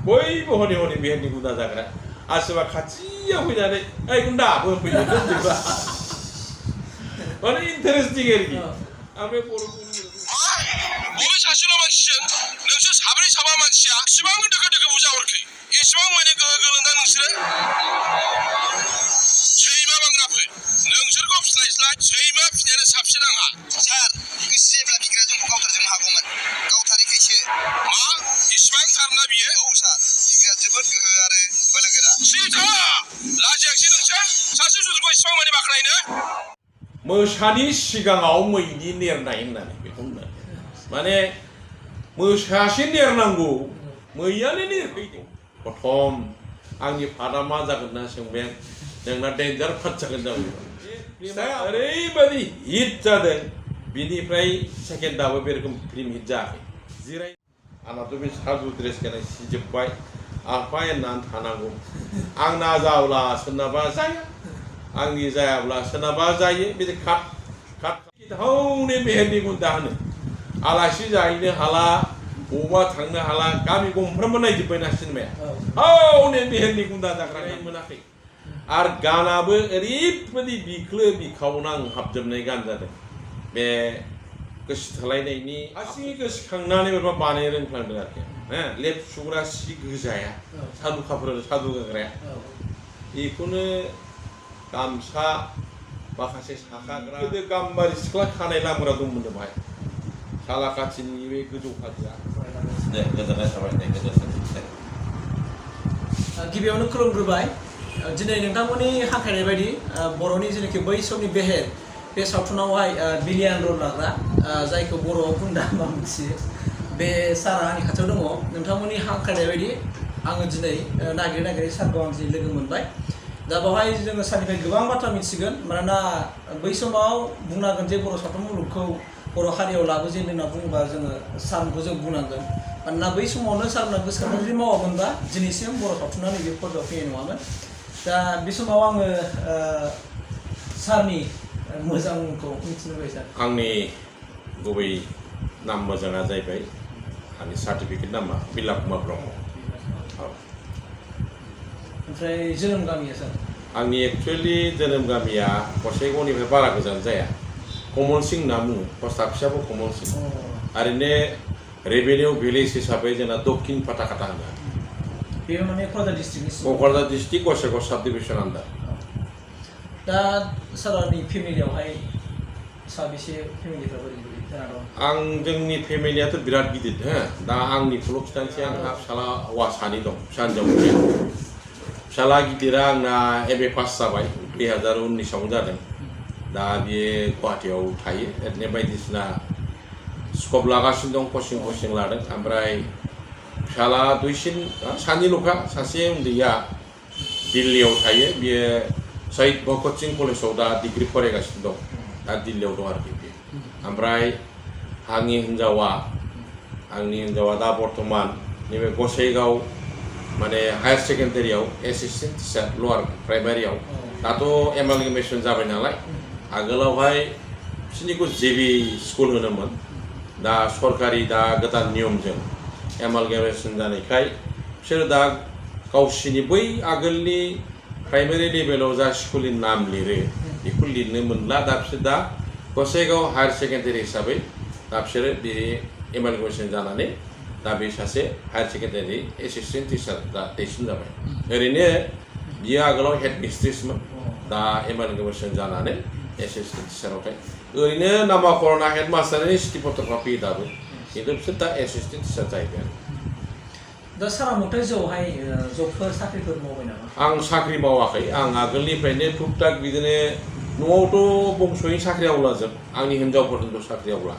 बयबो हनै हनै बेहेरनि गुदा जाग्रा आरो सोरबा खाथियाव फैनानै ओइ गुन्दा फैयो दोनजोबा माने इन्टारेस्टिं आरोखि ओमफ्राय बर'खौ बबे सासेल' मानसिजों नोंसोर साब्रै साबा मानसिया इसिबां दोखो दोखो बुजाहरखै एसेबां माने गोहो गोलोंदा नोंसोरो सैमा बांग्राफोर नोंसोरखौ फिस्लायस्लाय सैमा फिनायानो साबसिन आंहा सार गोसो जायोब्ला बिग्राया जोंखौ गावथारजोबनो हागौमोन गावथारिखायसो मा इसिबां थारना बियो औ सार बिग्राया जोबोद गोहो आरो बोलोगोरा सैथो लाजियाखिसै नोंसोर सासे जुथुखौ इसिबां माने बाख्नायनो मोसानि सिगाङाव मैनि नेरनाय होननानै बेखौ होननानै माने मोसासे नेरनांगौ मैयानो नेरफैदों प्रथम आंनि फादा मा जागोन होनना सोंबाय आं नोंना डेन्जार फाट जागोन जाबाय ओरैबायदि हिट जादों बिनिफ्राय सेकेन्डआबो बे रोखोम फिल्म हिट जायाखै जिराय आंनाथ' बे सादु ड्रेस गाननाय सिजोब्बाय आफा एननानै थानांगौ आंना जाब्ला सोरनाबा जाया आंनि जायाब्ला सोरनाबा जायो बिदि खाट खाट हौने मेहेरनि गुन्दा होनो आलासि जाहैनो हाला बबावबा थांनो हाला गामि गंफ्रोमबो नायजोब्बायना सिनेमाया हौने मेहेरनि गुन्दा जाग्रा मोनाखै आरो गानाबो ओरैबायदि बिख्लो बिखावना हाबजोबनाय गान जादों बे गोसोथोलायनायनि हारसिङै गोसोखांनानै माबा बानायनो रोंफ्लांदों आरोखि लेप सुग्रा सि गोजाया सादुखाफोर सादु गाग्राया बेखौनो गामसा माखासे साखाग्रा गोदो गाम्बारि सिख्ला खानाय लामग्रा दंमोन बाहाय सालाकाथिनि बे गोजौ हाजोआ दे गोजोननाय थाबाय दे गोजोनथों गिबियावनो खुलुमग्रोबाय दिनै नोंथांमोननि हांख्रायनाय बायदि बर'नि जेनाखि बै समनि बेहेर बे सावथुनावहाय बिलियान रल लाग्रा जायखौ बर'आव गुन्दा होनना मिथियो बे सारा आंनि खाथियाव दङ नोंथांमोननि हांख्रायनाय बायदि आङो दिनै नागिरै सारखौ आं दिनै लोगो मोनबाय दा बेवहाय जोङो सारनिफ्राय गोबां बाथ्रा मिथिगोन मानोना बै समाव बुंनांगोन जे बर' सावथुन मुलुगखौ बर' हारियाव लाबोजेनदों होनना बुङोबा जोङो सारखौ जों बुंनांगोन मानोना बै समावनो सारना गोसोखांनाय जुदि मावामोनबा दिनैसिम बर' सावथुना नैबे पर्दायाव फैनाय नङामोन दा बे समाव आङो सारनि मोजां मुंखौ मिथिनो लुबैयो सार आंनि गुबै नाम मोजाङा जाहैबाय आंनि सार्टिफिकेट नामा बिला कुमार ब्रह्म ओमफ्राय जोनोम गामिया सार आंनि एक्सुवेलि जोनोम गामिया गसाइगावनिफ्राय बारा गोजान जाया कमल सिं होनना बुङो पस्ट अफिसाबो कमल सिं ओरैनो रेभिनिउ भिलेज हिसाबै जोंना दक्षिण फाथाखाथा होनो बेयो माने क'क्राझार डिस्ट्रिक्टनि क'क्राझार डिस्ट्रिक्ट गसाइगाव साब डिभिसन आन्दार दा सारनि फेमिलियावहाय साबेसे फेमिलिफ्रा बोरै जाना दं आं जोंनि फेमिलियाथ' बिराद गिदिर दा आंनिखौल' खिथानोसै आंहा फिसाला हौवा सानै दं फिसा हिन्जाव फिसाला गिदिरा आंना एम ए पास जाबाय 2019आव जादों दा बियो गुवाहाटियाव थायो ओरैनो बायदिसिना स्कप लागासिनो दं कचिं लादों ओमफ्राय फिसाला दुइसिन सानैल'खा सासे उन्दैया दिल्लीयाव थायो बियो शहीद भगत सिं कलेजाव दा डिग्री फरायगासिनो दं दा दिल्लीयाव दं आरोखि बे ओमफ्राय आंनि हिन्जावा दा बर्थमान नैबे गसाइगाव माने हायार सेकेन्डारियाव एसिस्टेन्ट टिचार लवार प्राइमारियाव दाथ' एमालगेमेसन जाबाय नालाय आगोलावहाय बिसोरनिखौ जेबि स्कुल होनोमोन दा सरकारि दा गोदान नियमजों एमालगेमेसन जानायखाय बिसोरो दा गावसिनि बै आगोलनि प्राइमारि लेभेलाव जा स्कुलनि नाम लिरो बेखौ लिरनो मोनला दा बिसोर दा गसाइगाव हायार सेकेन्डारि हिसाबै दा बिसोरो बे एमालगेमेसन जानानै दा बे सासे हायार सेकेन्डारि एसिस्टेन्ट टिचार दा दैसिन जाबाय ओरैनो बियो आगोलाव हेड मिस्ट्रेसमोन दा एमालगेमेसन जानानै एसिस्टेन्ट टिचाराव थायो ओरैनो नामा कर'ना हेड मास्टारनि सिटि फट'ग्राफि दाबो खिन्थु बिसोर दा एसिस्टेन्ट टिचार जाहैबाय दा सारा मथाय जौहाय जबफोर साख्रिफोर मावबाय नामा आं साख्रि मावाखै आं आगोलनिफ्रायनो टुक टाक बिदिनो न'आवथ' बंस'यै साख्रि आवलाजोब आंनि हिन्जावफोरजोंथ' साख्रि आवला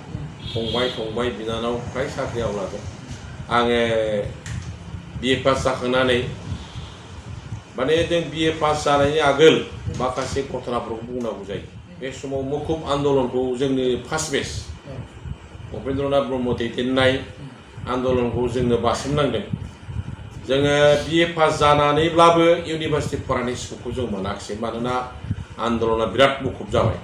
फंबाय बिनानाव फ्राय साख्रि आवला दं आङो बिए पास जाखांनानै माने जों बिए पास जानायनि आगोल माखासे घटनाफोरखौ बुंनांगौ जायो बे समाव मुखुब आन्दलनखौ जोंनि फार्स्ट बेच उपेन्द्रनाथ ब्रह्म दैदेननाय आन्दलनखौ जोंनो बारसोमनांदों जोङो बिए पास जानानैब्लाबो इउनिभार्सिटि फरायनाय सुखुखौ जों मोनाखिसै मानोना आन्दलना बिराद मुखुब जाबाय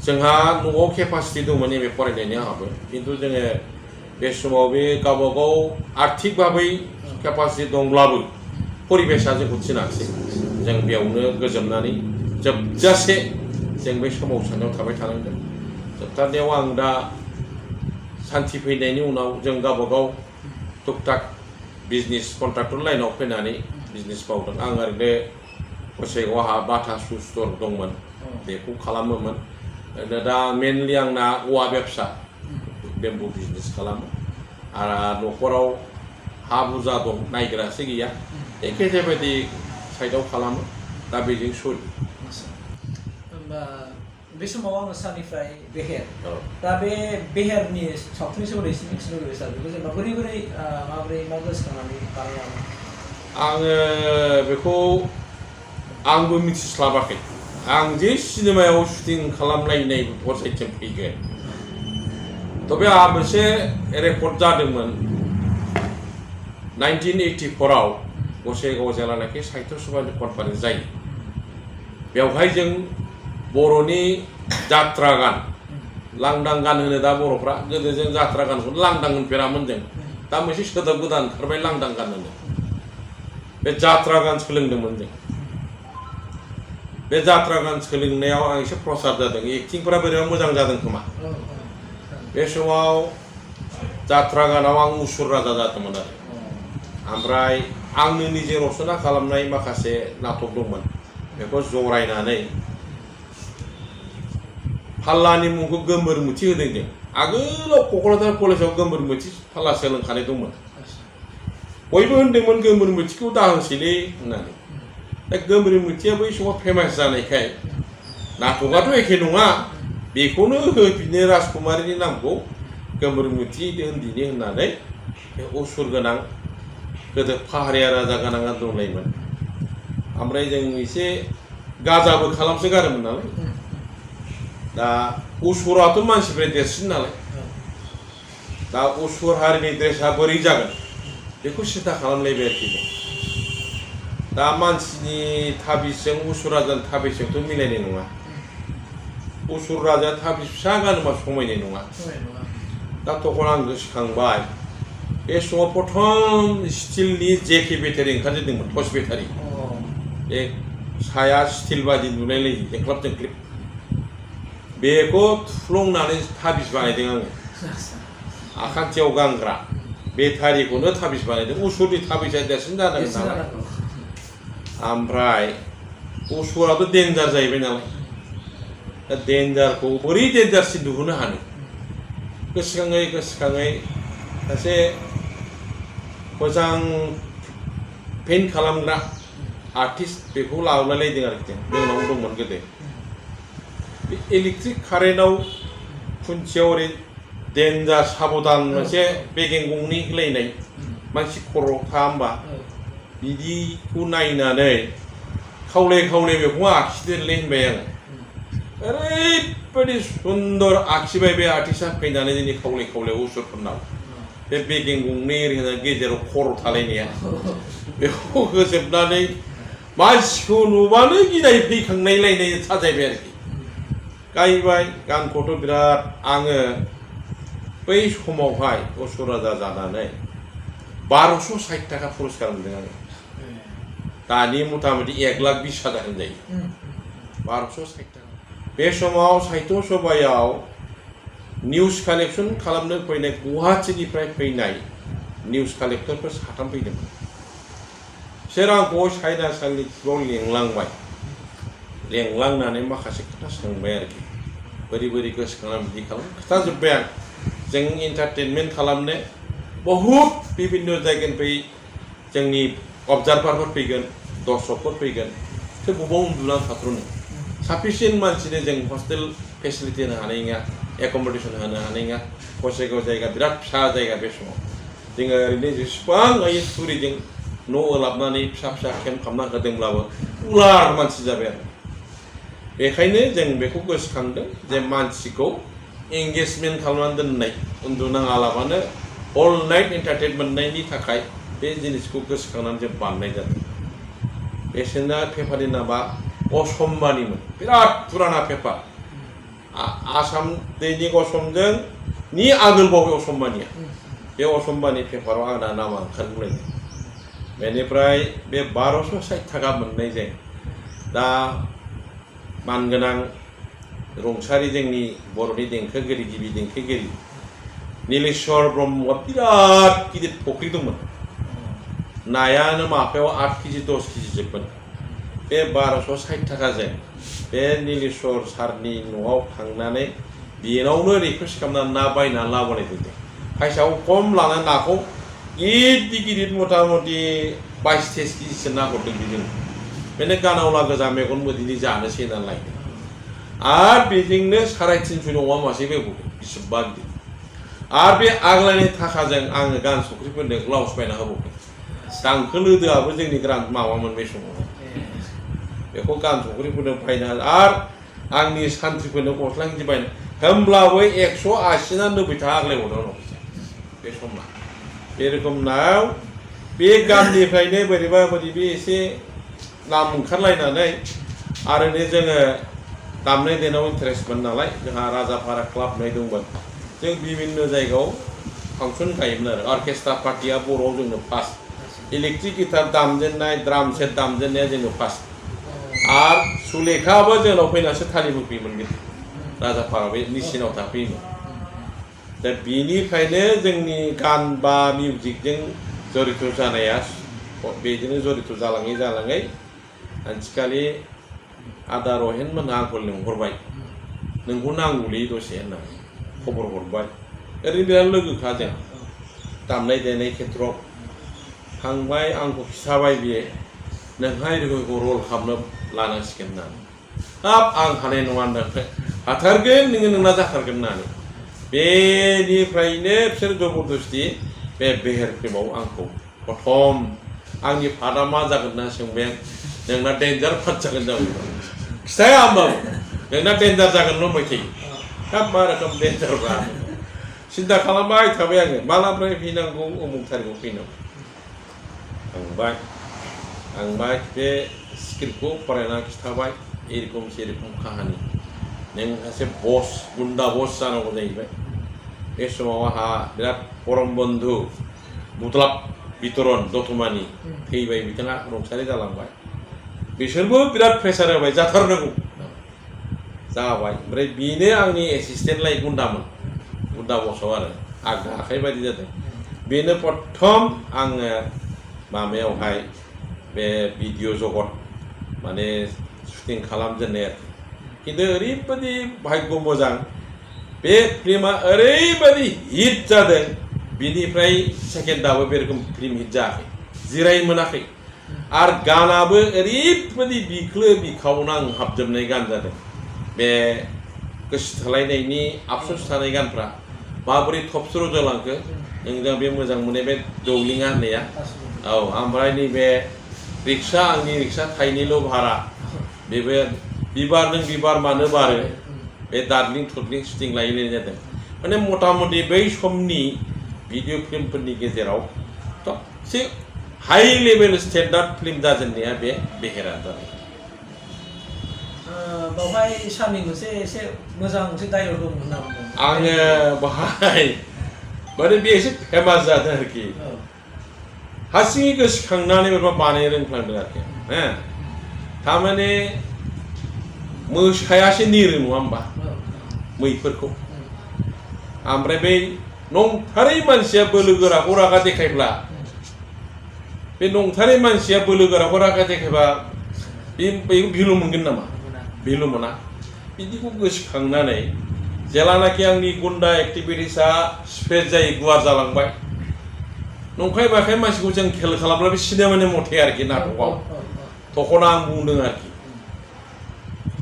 जोंहा न'आव केपासिटि दंमोन एम ए फरायनायनि आंहाबो खिन्थु जोङो बे समाव बे गावबागाव आर्थिक भाबै केपासिटि दंब्लाबो परिबेसा जोंखौ थिनाखिसै जों बेयावनो गोजोमनानै जोबजासे जों बे सोमावसारनायाव थाबाय थानांगोन जोबथारनायाव आं दा सान्थि फैनायनि उनाव जों गावबागाव टुकटाक बिजनेस कन्ट्राक्टर लाइनाव फैनानै बिजनेस मावदों आं ओरैनो गसाइगाव आंहा बाटा शु स्ट'र दंमोन बेखौ खालामोमोन दा मेनलि आंना औवा बेबसा बेम्बु बिजनेस खालामो आरो न'खराव हा बुरजा दं नायग्रासो गैया एखे बायदि साइडआव खालामो दा बेजों सोलियो होमबा बे समाव आङो सारनिफ्राय बेहेर दा बे बेहेरनि सावथुननि सोमोन्दै एसे मिथिनो लुबैयो सार बेखौ जेनेबा बोरै माबोरै मा गोसोखांनानै बानायामोन आङो बेखौ आंबो मिथिस्लाबाखै आं जे सिनेमायाव शुटिं खालामलायनाय गसाइथिं फैगोन तबे आंहा मोनसे रेकर्ड जादोंमोन 1984 आव गसाइगाव जेलानाखि साहित्य सभानि कनफारेन्स जायो बेवहाय जों बर'नि जात्रा गान लांदां गान होनो दा बर'फ्रा गोदो जों जात्रा गानखौ लांदां होनफेरामोन जों दा मोनसे सोदोब गोदान ओंखारबाय लांदां गान होनो बे जात्रा गान सोलोंदोंमोन जों बे जात्रा गान सोलोंनायाव आं एसे प्रसाद जादों एक्टिंफोरा बोरैबा मोजां जादों खोमा बे समाव जात्रा गानाव आं मुसुर राजा जादोंमोन आरो ओमफ्राय आंनो निजे रचना खालामनाय माखासे नाटक दंमोन बेखौ जरायनानै फाल्लानि मुंखौ गोमोर मुथि होदों जों आगोलाव क'क्राझार कलेजाव गोमोर मुथि फाल्ला सोलोंखानाय दंमोन बयबो होनदोंमोन गोमोर मुथिखौ दाहोसैलै होननानै दा गोमोर मुथिया बै समाव फेमास जानायखाय नाटकआथ' एखे नङा बेखौनो होफिनो राजकुमारीनि नामखौ गोमोर मुथि उन्दैनि होननानै बे असुर गोनां गोदो पाहारिया राजा गोनाङा दंलायोमोन ओमफ्राय जों एसे गाजाबो खालामसो गारोमोन नालाय दा असुराथ' मानसिनिफ्राय देरसिन नालाय दा असुर हारिनि ड्रेसा बोरै जागोन बेखौ सिन्था खालामलायबाय आरोखि जों दा मानसिनि थाबिसजों असुर राजानि थाबिसजोंथ' मिलायनाय नङा असुर राजाया थाबिस फिसा गानोबा समायनाय नङा दा तखन आं गोसोखांबाय बे समाव प्रथम स्टिलनि जेके बेटारि ओंखारजेनदोंमोन टर्च बेटारि बे साया स्टिल बादि नुलायलायो जोंख्लाब जोंख्लिब बेखौ थुफ्लंनानै थाबिस बानायदों आङो आखान्थियाव गानग्रा बेटारिखौनो थाबिस बानायदों असुरनि थाबिसा देरसिन जानांगोन नालाय ओमफ्राय असुराथ' डेन्जार जाहैबाय नालाय दा डेन्जारखौ बोरै डेन्जारसिन नुहोनो हानो गोसोखाङै सासे मोजां पेइन्ट खालामग्रा आर्टिस्ट बेखौ लाबोलायदों आरोखि जोंनाव दंमोन गोदो बे इलेक्ट्रिक कारेन्टआव खुन्थियाव ओरै डेन्जार साबधान मोनसे बेगें गंनै होलायनाय मानसि खर' था होमबा बिदिखौ नायनानै खावले बेखौ आखिदेरलै होनबाय आङो ओरैबायदि सुन्दर आखिबाय बे आर्टिस्टआ फैनानै जोंनि खावले असुरफोरनाव बे बेगें गंनै ओरै होनानै गेजेराव खर' थालायनाया बेखौ होजोबनानै मानसिखौ नुबानो गिनाय फैखांनायलायनाय साजायबाय आरोखि गायबाय गानखौथ' बिराद आङो बै समावहाय असुर राजा जानानै 1260 थाखा पुरस्कार मोनदों आङो दानि मथा मथि 1,20,000 होनजायो 1260 थाखा बे समाव साहित्य सभायाव निउज कालेक्सन खालामनो फैनाय गुवाहाटीनिफ्राय फैनाय निउज कालेक्टरफोर 3 फैदोंमोन बिसोर आंखौ साइनासालिफ्राव लेंलांनानै माखासे खोथा सोंबाय आरोखि बोरै गोसोखांनानै बिदि खालाम खोथाजोब्बाय आं जों एन्टारटेनमेन्ट खालामनो बहुद बिभिन्न जायगानिफ्राय जोंनि अबजार्भारफोर फैगोन दर्शकफोर फैगोन सोर बबाव उन्दुनानै थाथ्र'नो साफिसियेन्ट मानसिनो जों हस्टेल फेसिलिटि होनो हानाय नङा एकमडेसन होनो हानाय नङा गसाइगाव जायगा बिराद फिसा जायगा बे समाव जोङो ओरैनो जेसेबां हायो थुरिजों न' ओलाबनानै फिसा केम्प खालामना होदोंब्लाबो उलार मानसि जाबाय आरो बेखायनो जों बेखौ गोसोखांदों जे मानसिखौ एंगेजमेन्ट खालामनानै दोननाय उन्दुनाङालाबानो अल नाइट एन्टारटेनमेन्ट मोननायनि थाखाय बे जिनिसखौ गोसोखांनानै जों बानायनाय जादों बेसेना पेपारनि नामा असमबानिमोन बिराद पुराना पेपार आसाम दैनिक असमजों नि आगोलबाव असमबानिया बे असमबानि पेपाराव आंना नामा ओंखारगुलायदों बेनिफ्राय बे 1260 थाखा मोननायजों दा मानगोनां रुंसारि जोंनि बर'नि देंखोगिरि गिबि देंखोगिरि नीलेश्वर ब्रह्मआ बिराद गिदिर फुख्रि दंमोन नायानो माफायाव 8 केजि 10 केजि जोबमोन बे 1260 थाखाजों बे नीलेश्वर सारनि न'आव थांनानै बेनावनो रिकुवेस्ट खालामनानै ना बायनानै लाबोनाय जादों फैसाखौ खम लानानै नाखौ गिदिर गिदिर मथा मथि 22-23 केजिसो ना हरदों बेजों बेनो गानावला गोजा मेगन मोदैनि जानोसै नालाय आरो बेजोंनो 350 अमा मासे बेगरदों बिसिबा गिदिर आरो बे आग्लायनाय थाखाजों आङो गान संख्रिफोरनो ग्लाउस बायना होबावदों दांखोलोदोआबो जोंनि ग्रान्ट माबामोन बे समाव बेखौ गान संख्रिफोरनो बायना आरो आंनि सान्थ्रिफोरनो गस्ला गिदिर बायना होमब्लाबो 180 ना 90 थाखा आग्लायबावदों बे समाव बे रोखोमनाव बे गाननिफ्रायनो बोरैबा बोरैबि एसे नाम ओंखारलायनानै आरो जोङो दामनाय देनायाव इन्टारेस्टमोन नालाय जोंहा राजापारा क्लाब होननाय दंमोन जों बिभिन्न जायगायाव फांसन गायोमोन आरो अर्केस्ट्रा पार्टिया बर'आव जोंनो फार्स्ट इलेक्ट्रिक गिटार दामजेननाय ड्राम सेट दामजेननाया जोंनो फार्स्ट आरो सुलेखाबो जोंनाव फैनासो थालिम होफैयोमोन राजापारा बे निसिनाव थाफैयोमोन दा बेनिफ्रायनो जोंनि गान बा मिउजिकजों जड़ित जानाया बेजोंनो जड़ित जालाङै आथिखालि आदा रहेन मोनहा आंखौ लिंहरबाय नोंखौ नांगौलै दसे होननानै खबर हरबाय ओरैनो बिराद लोगोखा जों दामनाय देनाय खेत्रआव थांबाय आंखौ खिथाबाय बियो नोंहा एरैखौ रल खालामनो लानांसिगोन होननानै हाब आं हानाय नङा होनदों हाथारगोन नोङो नोंना जाथारगोन होननानै बेनिफ्रायनो बिसोर जबरदस्ति बे बेहेर फिल्माव आंखौ प्रथम आंनि फादा मा जागोन होनना सोंबाय आं नोंना डेन्जार फाट जागोन खिथाया होमबाबो नोंना डेन्जार जागोन होनबाय थायो हाब मा रोखोम डेन्जारब्रा सिन्था खालामबाय थाबाय आङो मालानिफ्राय फैनांगौ अमुक थारिखआव फैनांगौ आंबाय बे स्क्रिप्टखौ फरायना खिथाबाय एरखम सेरखम काहानि नों सासे बस गुन्दा बस जानांगौ जाहैबाय बे समाव आंहा बिराद परम बन्धु बुद्लाब बितरन दतमानि थैबाय बिथाङा रुंसारि जालांबाय बिसोरबो बिराद प्रेसार होबाय जाथारनांगौ जाबाय ओमफ्राय बेनो आंनि एसिस्टेन्ट लाइ गुन्दा बसआव आरो आगदा आखाइ बायदि जादों बेनो प्रथम आङो माबायावहाय बे भिडिअ जगत माने शुटिं खालामजेननाय आरोखि खिन्थु ओरैबायदि भाग्य मोजां बे फिल्मा ओरैबायदि हिट जादों बिनिफ्राय सेकेन्डआबो बे रोखोम फिल्म हिट जायाखै जिराय मोनाखै आरो गानाबो ओरैबायदि बिख्लो बिखावना हाबजोबनाय गान जादों बे गोसो थोलायनायनि आफसोस थानाय गानफ्रा माबोरै थबस्र' जालांखो नोंजों बे मोजां मोननाय बे दौलिङा होननाया औ ओमफ्राय नैबे रिक्सा आंनि रिक्सा थाइनैल' भारा बेबो बिबार नों बिबार मानो बारो बे दार्लिं थुर्लिं शुटिं लायनाय जादों माने मथा मथि बै समनि भिडिअ फिल्मफोरनि गेजेराव सबसे हाई लेभेल स्टेन्डार्ड फिल्म जाजेननाया बे बेहेरा जाबाय बावहाय सारनि मोनसे एसे मोजां मोनसे डायलग दंमोन ना आङो बाहाय माने बे एसे फेमास जादों आरोखि हारसिङै गोसोखांनानै माबा बानायनो रोंफ्लांदों आरोखि हो थारमाने मोसायासो निरो नङा होमबा मैफोरखौ ओमफ्राय बै नंथारै मानसिया बोलो गोराखौ रागा देखायब्ला बे नंथारै मानसिया बोलो गोराखौ रागा देखायबा बे भिलु मोनगोन नामा भिलु मोना बिदिखौ गोसोखांनानै जेलानाखि आंनि गुन्दा एक्टिभिटिसआ स्प्रेड जायो गुवार जालांबाय नंखाय बाखाय मानसिखौ जों खेल खालामब्ला बे सिनेमानि मथे आरोखि नाटकआव तखन आं बुंदों आरोखि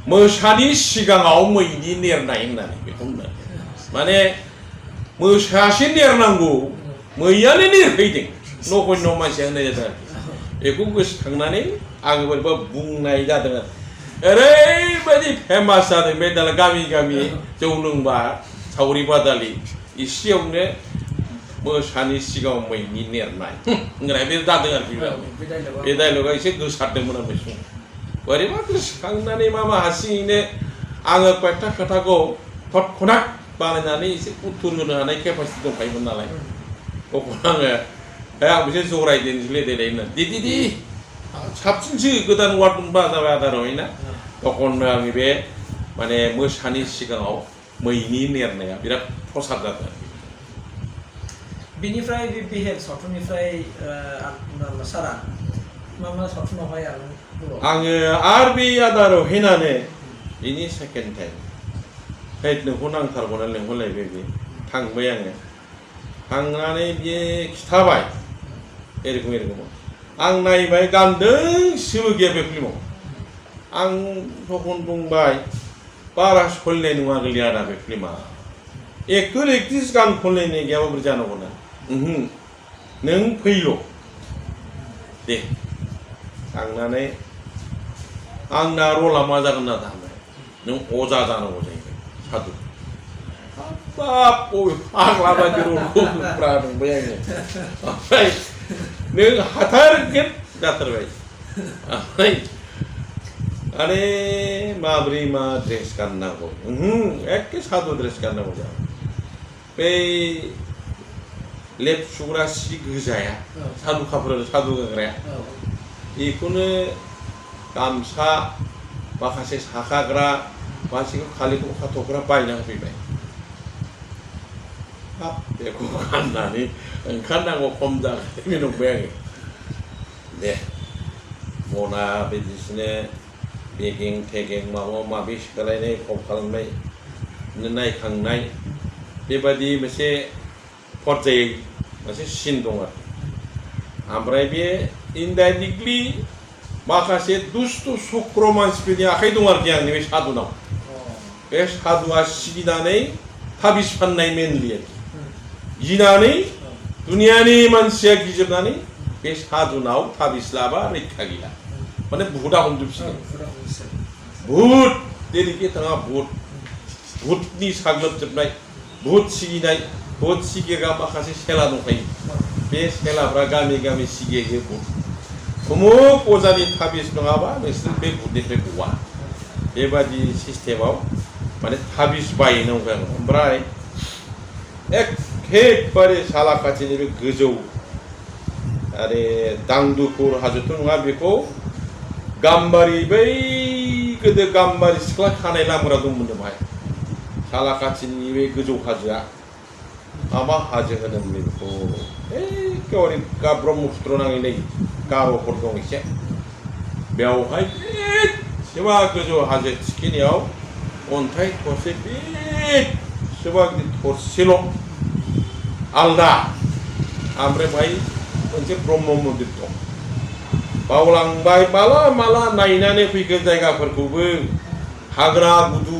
मोसानि सिगाङाव मैनि नेरनाय होननानै बेखौ माने मोसासे नेरनांगौ मैयानो नेरफैदों नगण्य मानसिया होननाय जादों आरोखि बेखौ गोसोखांनानै आङो बोरैबा बुंनाय जादों आरो ओरैबायदि फेमास जादों बे दालाय गामि गामि जौ लोंबा सावरि बादालि इसेयावनो मोसानि सिगाङाव मैनि नेरनाय होननाय बे जादों आरोखि बे डायलगा एसे गोसारदोंमोन आं बे समाव बोरैबा गोसोखांनानै मा हारसिङैनो आङो कयेकथा खोथाखौ तत्क्षणात बानायनानै एसे उत्तर होनो हानाय केपासिटि दंखायोमोन नालाय तखन आङो आं बिसोर जरायदेनोसैलै देलाय होनना दि साबसिनसो गोदान वार्ड दंबा जाबाय आदारावहायना तखननो आंनि बे माने मोसानि सिगाङाव मैनि नेरनाया बिराद प्रसाद जादों बिनिफ्राय बे बेहेर सावथुननिफ्राय सारा मा सावथुनावहाय आङो आरो बे आदाराव हैनानै बिनि सेकेन्ड टाइम हैद नोंखौ नांथारगौना लेंहरलायबाय बे थांबाय आङो थांनानै बियो खिथाबाय एरखम आं नायबाय गान्दोंसेबो गैया बे फिल्माव आं तखन बुंबाय बारा सलिनाय नङा गोरलै आदा बे फिल्मा एक्टर एक्ट्रिस गान खनलायनाय गैयाबा बोरै जानांगौ ना नों फैल' दे थांनानै आंना रला मा जागोन ना थांबाय नों अजा जानांगौ जाहैबाय साधु बाप फाग्ला बायदि रलखौ होब्रा नंबाय आङो ओमफ्राय नों हाथारगोन जाथारबाय ओमफ्राय अरे माब्रै मा ड्रेस गाननांगौ एखे साधु ड्रेस गाननांगौ जा बै लेप सुग्रा सि गोजाया साधु खाफोर साधु गानग्राया बेखौनो गामसा माखासे साखाग्रा मानसिखौ खालिखौ खाथ'ग्रा बायना होफैबाय हाब बेखौ गाननानै ओंखारनांगौ खम जागोन नंबाय आङो दे मना बायदिसिना बेगें थेगें माबा माबि सोलायनाय खम खालामनाय नायखांनाय बेबादि मोनसे पर्यायै मोनसे सिन दं आरो ओमफ्राय बे इनडाइरेक्टलि माखासे दुष्ट चक्र मानसिफोरनि आखाइ दं आरोखि आंनि बे साधुनाव बे साधुआ सिगिनानै थाबिस फाननाय मेनलि आरोखि गिनानै दुनियानि मानसिया गिजोबनानै बे साधुनाव थाबिस लाबा रैखा गैला माने भुटा हमजोबसिगोन भुट देरिके थाङा भुटनि साग्लोबजोबनाय भुट सिगिनाय भुट सिगिग्रा माखासे सेला दंखायो बे सेलाफ्रा गामि गामि सिगियो भुट उमुक अजानि थाबिस नङाबा नोंसोर बे भुटनिफ्राय गवा बेबादि सिस्टेमाव माने थाबिस बायनांगौ ओमफ्राय एखेबारे सालाकाथिनि बे गोजौ आरो दांदुफुर हाजोथ' नङा बेखौ गाम्बारि बै गोदो गाम्बारि सिख्ला खानाय लामग्रा दंमोन बाहाय सालाकाथिनि बे गोजौ हाजोआ मा हाजो होनोमोन बेखौ एखेबारे ब्रह्मपुत्र नाङै गार'फोर दं एसे बेवहाय एसेबा गोजौ हाजो थिखिनियाव अन्थाइ थरसे बेसेबा थरसेल' आलदा ओमफ्राय बाहाय मोनसे ब्रह्म मन्दिर दं बावलांबाय माला नायनानै फैगोन जायगाफोरखौबो हाग्रा गुदु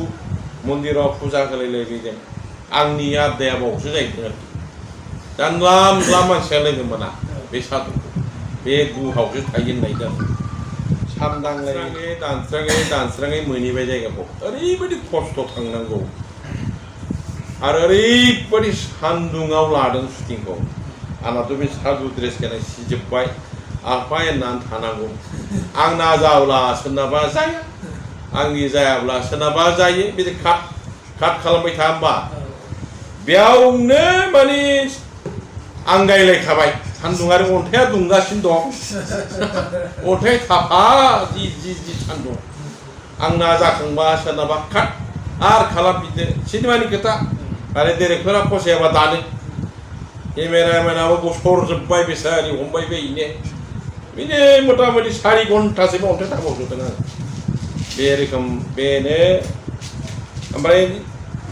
मन्दिराव फुजा होलायलायबाय आंनि आदाया बावसो जाहैदों आरोखि जानला मोनला मानसिया लोगो मोना बे साधुखौ बे गुहावसो थायो होननाय जादों सामदांलायै दानस्राङै मोनहैबाय जायगाखौ ओरैबायदि खस्थ' थांनांगौ आरो ओरैबायदि सान्दुङाव लादों शुटिंखौ आंनाथ' बे साधु ड्रेस गाननाय सिजोब्बाय आफा एरनानै थानांगौ आंना जाब्ला सोरनाबा जाया आंनि जायाब्ला सोरनाबा जायो बिदि काट खालामबाय था होमबा बेयावनो माने आंगायलायखाबाय सान्दुं आरो अन्थाइआ दुंगासिनो दं अन्थाइ थाफा जि सान्दुं आंना जाखांबा सोरनाबा काट आरो खालाम बिदि सिनेमानि खोथा आरो डिरेक्टरा फसायाबा दानो केमेरामेनाबो बसरजोब्बाय बेसारि हमबाय बेनो बिदिनो मथा मथि 4 घन्टासो अन्थाइ थाबावजोबदों आं बे रोखोम बेनो ओमफ्राय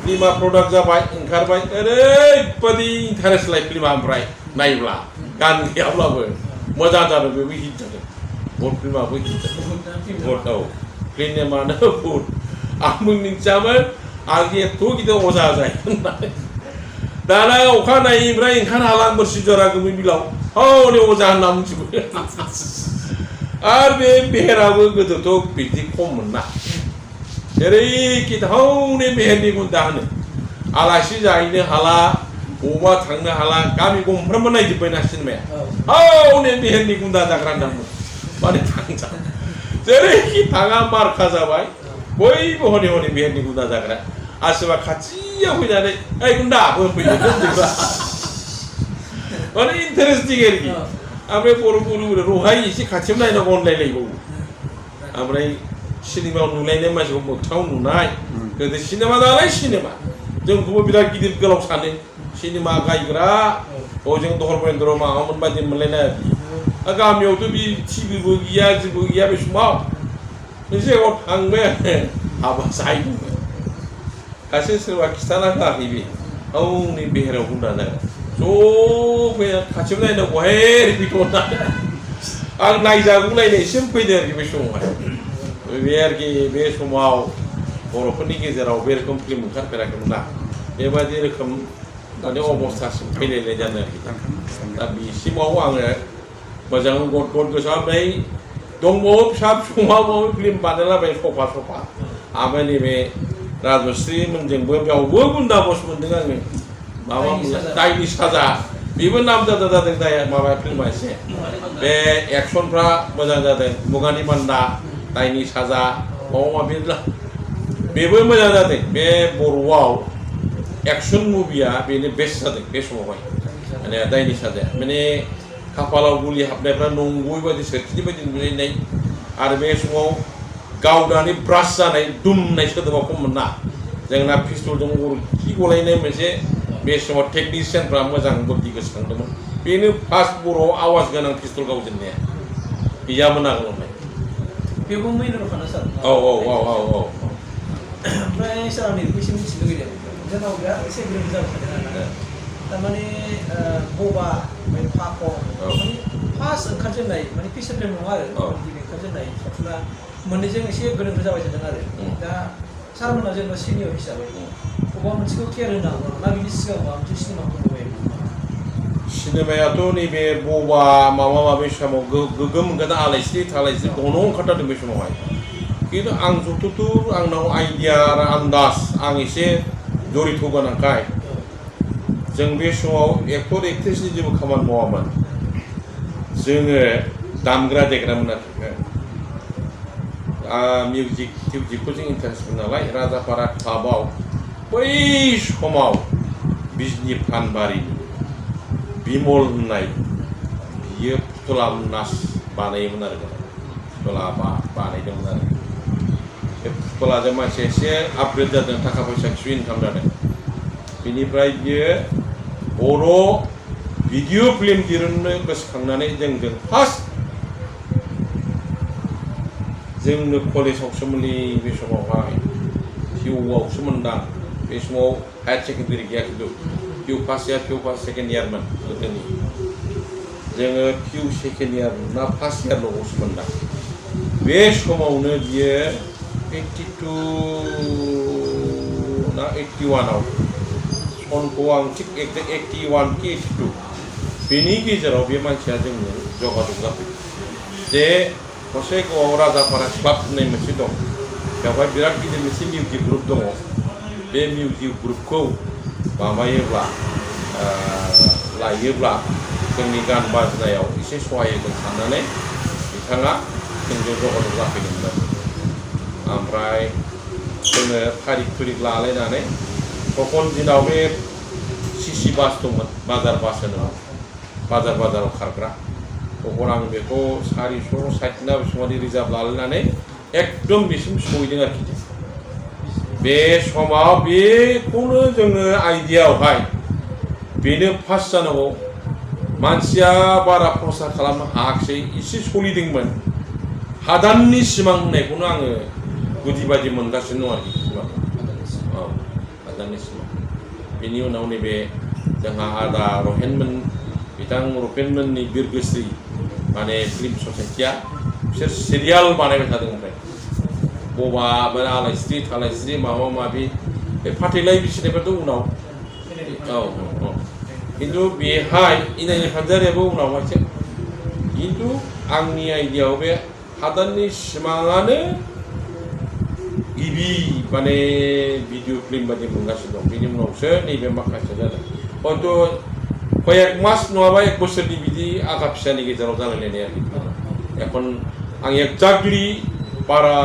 फिल्मा प्रडाक्ट जाबाय ओंखारबाय ओरैबादि इन्टारेस्ट लाय फिल्मा ओमफ्राय नायब्ला गान गैयाब्लाबो मोजां जादों बेबो हिट जादों भुट फिल्माबो हिट जादों भुट औ फिल्मानो भुट आंबो मिथियामोन आं एथ' गिदिर अजा जायो होननानै दाना अखानायैनिफ्राय ओंखारनो हाला बोरसि जरा गोमै बिलाव हनै अजा होनना मिथिगौ आरो बे बेहेराबो गोदोथ' बिदि खममोन ना जेरैखि हनै बेहेरनि गुन्दा होनो आलासि जाहैनो हाला बबावबा थांनो हाला गामि गंफ्रामबो नायजोब्बायना सिनेमाया हनै बेहेरनि गुन्दा जाग्रा होनना माने थांजा जेरैखि थाङा मारखा जाबाय बयबो हनै बेहेरनि गुन्दा जाग्रा आरो सोरबा खाथियाव फैनानै ओइ गुन्दा होनफैयो माने इन्टारेस्टिं आरोखि ओमफ्राय बर' रहाय एसे खाथियाव नायनांगौ होनलायलायबावो ओमफ्राय सिनेमायाव नुलायनाय मानसिखौ मोगथाङाव नुनाय गोदो सिनेमा नालाय सिनेमा जोंखौबो बिराद गिदिर गोलाव सानो सिनेमा गायग्रा जों धर्मेन्द्र माबामोन बायदि मोनलायनाय आरोखि गामियावथ' बे टिभिबो गैया जेबो गैया बे समाव मोनसे जायगायाव थांबाय हाबा जाहैदोंमोन सासे सोरबा खिथाना होआखै बे हौनै बेहेराव बुंदाना ज' बे खाथियाव नायनांगौहाय रिपिट होननानै आं नायजागौलायनायसिम फैदों आरोखि बे समावहाय बे आरोखि बे समाव बर'फोरनि गेजेराव बे रोखोम फिल्म ओंखारफेराखैमोन ना बेबायदि रोखोम माने अबस्थासिम फैलायनाय जादों आरोखि दा बिसिमाव आङो मोजां गद गद गोसोआव ओमफ्राय दंबावो फिसा फिसौ माबा फिल्म बानायलाबाय सफा ओमफ्राय नैबे राजश्री मोनजोंबो बेयावबो गुन्दा बस मोनदों आङो माबा दायनि साजा बेबो नाम जादों दाया माबा फिल्मा एसे बे एक्सनफ्रा मोजां जादों मुगानि बान्दा दायनि साजा माबा माबि बेबो मोजां जादों बे बर'आव एक्सन मुभिया बेनो बेस्ट जादों बे समावहाय माने दायनि साजाया माने खाफालाव गुलि हाबनायफ्रा नंगुबै बायदि सोरखिनि बायदि नुलायनाय आरो बे समाव गावनानै ब्रास जानाय दुमनाय सोदोबा खममोन ना जोंना पिस्तलजों अरखि गलायनाय मोनसे बे समाव टेकनिसियानफ्रा मोजां बुद्धि गोसोखांदोंमोन बेनो फार्स्ट बर'आव आवाज गोनां पिस्तल गावजेननाया गैयामोन आगोलावहाय बेबो मैनरखाना सार औ ओमफ्राय सार आं नैबेखौ एसे मिथिनो लुगैदों जोंनाव बिराद एसे गोरोन्थि जाबाय थादों आरोना थारमाने बबा ओमफ्राय फाख' माने फार्स्ट ओंखारजेननाय माने फिचर फिल्म नङा आरो गिबि ओंखारजेननाय सावथुना मोननैजों एसे गोरोन्थि जाबाय थादों आरो दा सारमोनहा जेनेबा सिनियर हिसाबै बबेबा मोनसेखौ केयार होनो हागौ ना बिनि सिगाङाव माबा मोनसे सिनेमाखौ नुबाय सिनेमायाथ' नैबे बबा माबा माबि समाव गोगोम ओंखारदों आलायस्रि थालायस्रि दन' ओंखारथारदों बे समावहाय खिन्थु आं जथ'दुर आंनाव आइडिया आरो आन्दाज आं एसे जरित गोनांखाय जों बे समाव एक्टर एक्ट्रेसनि जेबो खामानि मावामोन जोङो दामग्रा देग्रामोन आरोखि मिउजिकखौ जों इन्टारेस्टमोन नालाय राजापारा क्लाबाव बै समाव बिजनि फानबारि बिमल होननाय बियो फुथुला नाच बानायोमोन आरो फुथुला बानायदोंमोन आरो बे फुथुलाजों मानसि एसे आपग्रेड जादों थाखा फैसा खिसु इनकाम जादों बिनिफ्राय बियो बर' भिडिअ फिल्म दिरुननो गोसोखांनानै जोंजों फार्स्ट जोंनो कलेजावसो मोनलै बे समावहाय पिउआवसो मोनदां बे समाव हायार सेकेन्डारि गैया खिन्थु पिउ फार्स्ट इयार पिउ फार्स्ट सेकेन्ड इयारमोन गोदोनि जोङो पिउ सेकेन्ड इयार ना फार्स्ट इयारल'आवसो मोनदां बे समावनो बियो 82 ना 81आव सनखौ आं थिग 81 कि 82 बेनि गेजेराव बे मानसिया जोंनो जगाजग जाफैयो जे गसाइगावआव राजापारा क्लाब होननाय मोनसे दं बेवहाय बिराद गिदिर मोनसे मिउजिक ग्रुप दङ बे मिउजिक ग्रुपखौ माबायोब्ला लायोब्ला जोंनि गान बाजनायाव एसे सहाय होगोन साननानै बिथाङा जोंजों जगाजग जाफैदोंमोन ओमफ्राय जोङो थारिख थुरिख लालायनानै तखन दिनाव बे सिसि बास दंमोन बाजार बास होनो बाजाराव खारग्रा तखन आं बेखौ 460 ना बेसेबांनि रिजार्भ लालायनानै एकदम बेसिम सहैदों आरोखि बे समाव बेखौनो जोङो आइडियायावहाय बेनो फार्स्ट जानांगौ मानसिया बारा प्रसार खालामनो हायाखिसै एसे सोलिदोंमोन हादाननि सिमां होननायखौनो आङो गुदि बादि मोनगासिनो दं आरोखि औ हादाननि सिमां बेनि उनाव नैबे जोंहा आदा रहेनमोन बिथां रुपेनमोननि बिरगोस्रि माने फिल्म ससाइटिया बिसोर सिरियाल बानायबाय थादों ओमफ्राय बबा आलायस्रि थालायस्रि माबा माबि बे फाथैलाय बिसिनायफ्राथ' उनाव औ खिन्थु बेहाय इनायनि फानजारियाबो उनावहायसो खिन्थु आंनि आइडियायाव बे हादाननि सिमाङानो गिबि माने भिडिअ फिल्म बादि मोनगासिनो दं बेनि उनावसो नैबे माखासे जादों हयथ' कयेक मास नङाबा 1 बोसोरनि बिदि आगा फिसानि गेजेराव जालायलायनाय आरोखि এখন आं एक्जाक्टलि बारा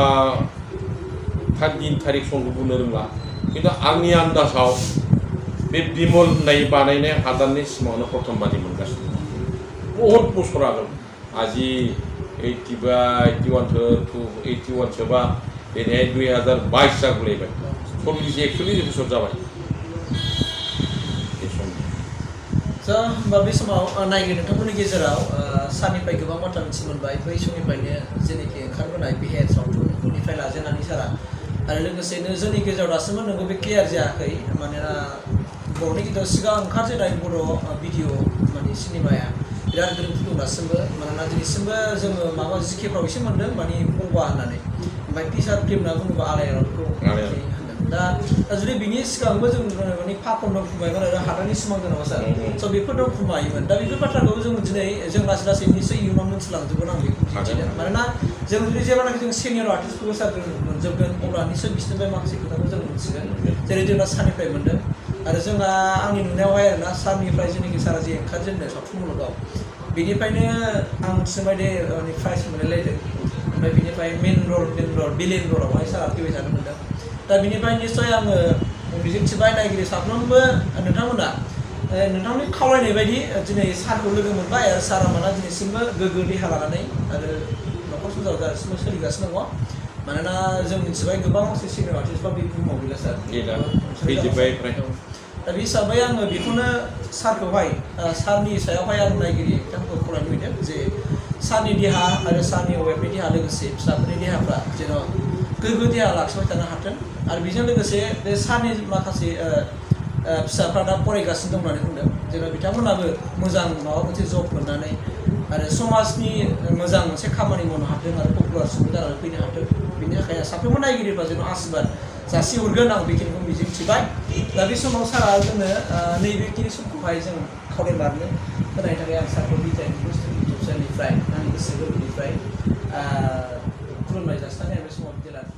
दिन थारिख समखौ बुंनो रोंला खिन्थु आंनि आन्दाजाव बे बिमल होननाय बानायनाय हादाननि सिमावनो प्रथम बादि मोनगासिनो दं बहुत बोसोर आगोल आजि 81 सोबा दिनैहाय 2022 जागुलायबाय 41 बोसोर जाबाय बे सम दा होमबा बे समाव नायगिर नोंथांमोननि गेजेराव सारनिफ्राय गोबां बाथ्रा मिथि मोनबाय बै समनिफ्रायनो जेनाखि ओंखारबोनाय बेहेर सावथुननिफ्राय लाजेननानै सारा आरो लोगोसेनो जोंनि गेजेराव दासिमबो नोंगौ बे क्लियार जायाखै मानोना बर'नि गेजेराव सिगां ओंखारजेननाय बर' भिडिअ माने सिनेमाया बिराद गोरोन्थि दं दासिमबो मानोना दिनैसिमबो जोङो माबा जिकेफ्राव एसे मोन्दों माने बबा होननानै ओमफ्राय फिसार फिल्म होनना बुङोबा आलायारनखौ होनदों दा जुदि बिनि सिगांबो जों माने फाखन दंखुमायोमोन आरो हादाननि सिमां दङ सार स' बेफोर दंखुमायोमोन दा बेफोर बाथ्राखौ जों दिनै जों लासै लासै निसय इयुनाव मोनथिलांजोबगोन आं बेखौ मिथिदों मानोना जों जुदि जेब्लानाखि जों सिनियर आर्टिस्टफोरखौ सार जों मोनजोबगोन अब्ला निसय बिसोरनिफ्राय माखासे खोथाखौ जों मोनथिगोन जेरै जों दा सारनिफ्राय मोन्दों आरो जोंहा आंनि नुनायावहाय आरोना सारनिफ्राय जेनाखि सारा जे ओंखारजेननो सावथुन मुलुगाव बेनिफ्रायनो आं मिथिबाय दे प्राइज मोनलायलायदों ओमफ्राय बेनिफ्राय मेन रल बिलेन रलावहाय सारा फैबाय थानो मोन्दों दा बेनिफ्राय निसय आङो मिजिंथिबाय नायगिरि साफ्रोमबो नोंथांमोना नोंथांनि खावलायनाय बायदि दिनै सारखौ लोगो मोनबाय आरो सारा माना दिनैसिमबो गोग्गो देहा लानानै आरो न'खर संसार दासिमबो सोलिगासिनो दङ मानोना जों मिथिबाय गोबां माखासे सिनियर आर्टिस्टफ्रा बे बुहुमाव गैला सार दा बे हिसाबै आङो बेखौनो सारखौहाय सारनि सायावहाय आं नायगिरि बिथांखौ खावलायनो लुबैदों जे सारनि देहा आरो सारनि वाइफनि देहा लोगोसे फिसाफोरनि देहाफ्रा जेन' गोग्गो देहा लाखिबाय थानो हाथों आरो बेजों लोगोसे बे सारनि माखासे फिसाफ्रा दा फरायगासिनो दं होननानै बुंदों जेन' बिथांमोनाबो मोजां माबा मोनसे जब मोननानै आरो समाजनि मोजां मोनसे खामानि मावनो हाथों आरो पपुलार सुबुं जानानै फैनो हाथों बेनि थाखाय साफ्रोमबो नायगिरिफ्रा जेन' आशीर्बाद जासिहरगोन आं बेखिनिखौ मिजिंथिबाय दा बे समाव सारा जोंनो नैबेखिनि समखौहाय जों खावलायमारनो होनायनि थाखाय आं सारखौ बिटाइ इउटुब चेनेलनिफ्राय आंनि गोसो गोरबोनिफ्राय खुलुमनाय जासिनानै आं बे समाव बिदाय लानो